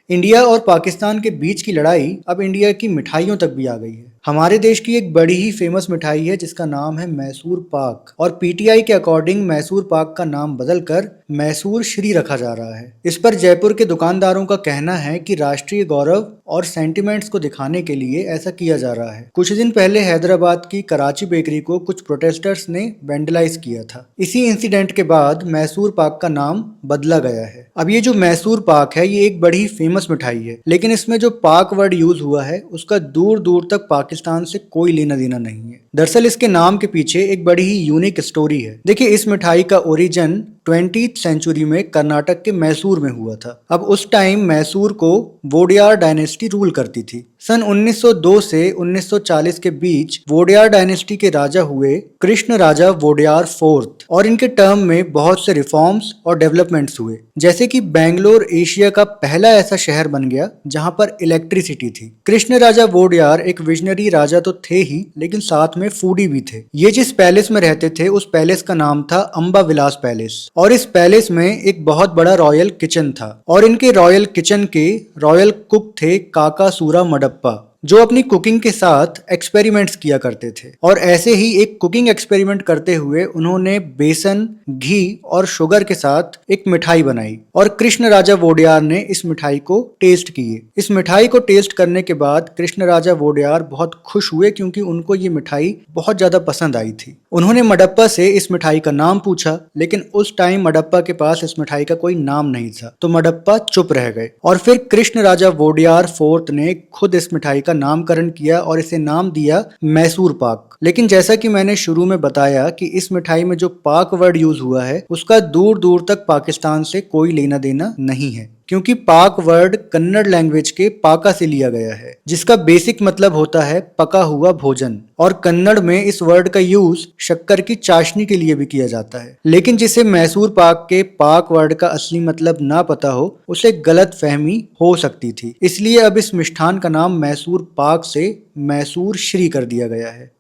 India और पाकिस्तान के बीच की लड़ाई अब इंडिया की मिठाइयों तक भी आ गई है। हमारे देश की एक बड़ी ही फेमस मिठाई है जिसका नाम है मैसूर पाक, और पीटीआई के अकॉर्डिंग मैसूर पाक का नाम बदलकर मैसूर श्री रखा जा रहा है। इस पर जयपुर के दुकानदारों का कहना है कि राष्ट्रीय गौरव और सेंटिमेंट्स को दिखाने के लिए ऐसा किया जा रहा है। कुछ दिन पहले हैदराबाद की कराची बेकरी को कुछ प्रोटेस्टर्स ने वेंडलाइज किया था। इसी इंसिडेंट के बाद मैसूर पाक का नाम बदला गया है। अब ये जो मैसूर पाक है ये एक बड़ी फेमस मिठाई है, लेकिन इसमें जो पाक वर्ड यूज हुआ है उसका दूर दूर तक पाकिस्तान से कोई लेना देना नहीं है। दरअसल इसके नाम के पीछे एक बड़ी ही यूनिक स्टोरी है। देखिए, इस मिठाई का ओरिजिन 20th सेंचुरी में कर्नाटक के मैसूर में हुआ था। अब उस टाइम मैसूर को वोडियार डायनेस्टी रूल करती थी। सन 1902 से 1940 के बीच वोडियार डायनेस्टी के राजा हुए कृष्ण राजा वोडियार फोर्थ, और इनके टर्म में बहुत से रिफॉर्म्स और डेवलपमेंट्स हुए। जैसे कि बेंगलोर एशिया का पहला ऐसा शहर बन गया जहां पर इलेक्ट्रिसिटी थी। कृष्ण राजा वोडियार एक विजनरी राजा तो थे ही, लेकिन साथ में फूडी भी थे। ये जिस पैलेस में रहते थे उस पैलेस का नाम था अंबा विलास पैलेस, और इस पैलेस में एक बहुत बड़ा रॉयल किचन था, और इनके रॉयल किचन के रॉयल कुक थे काका सूरा मडप्पा, जो अपनी कुकिंग के साथ एक्सपेरिमेंट्स किया करते थे। और ऐसे ही एक कुकिंग एक्सपेरिमेंट करते हुए उन्होंने बेसन, घी और शुगर के साथ एक मिठाई बनाई, और कृष्ण राजा वोडियार ने इस मिठाई को टेस्ट किए। इस मिठाई को टेस्ट करने के बाद कृष्ण राजा वोडियार बहुत खुश हुए, क्योंकि उनको ये मिठाई बहुत ज्यादा पसंद आई थी। उन्होंने मडप्पा से इस मिठाई का नाम पूछा, लेकिन उस टाइम मडप्पा के पास इस मिठाई का कोई नाम नहीं था, तो मडप्पा चुप रह गए। और फिर कृष्ण राजा वोडियार फोर्थ ने खुद इस मिठाई का नामकरण किया और इसे नाम दिया मैसूर पाक। लेकिन जैसा कि मैंने शुरू में बताया कि इस मिठाई में जो पाक वर्ड यूज हुआ है उसका दूर दूर तक पाकिस्तान से कोई लेना देना नहीं है, क्योंकि पाक वर्ड कन्नड़ लैंग्वेज के पाका से लिया गया है, जिसका बेसिक मतलब होता है पका हुआ भोजन। और कन्नड़ में इस वर्ड का यूज शक्कर की चाशनी के लिए भी किया जाता है। लेकिन जिसे मैसूर पाक के पाक वर्ड का असली मतलब ना पता हो उसे गलत फहमी हो सकती थी, इसलिए अब इस मिष्ठान का नाम मैसूर पाक से मैसूर श्री कर दिया गया है।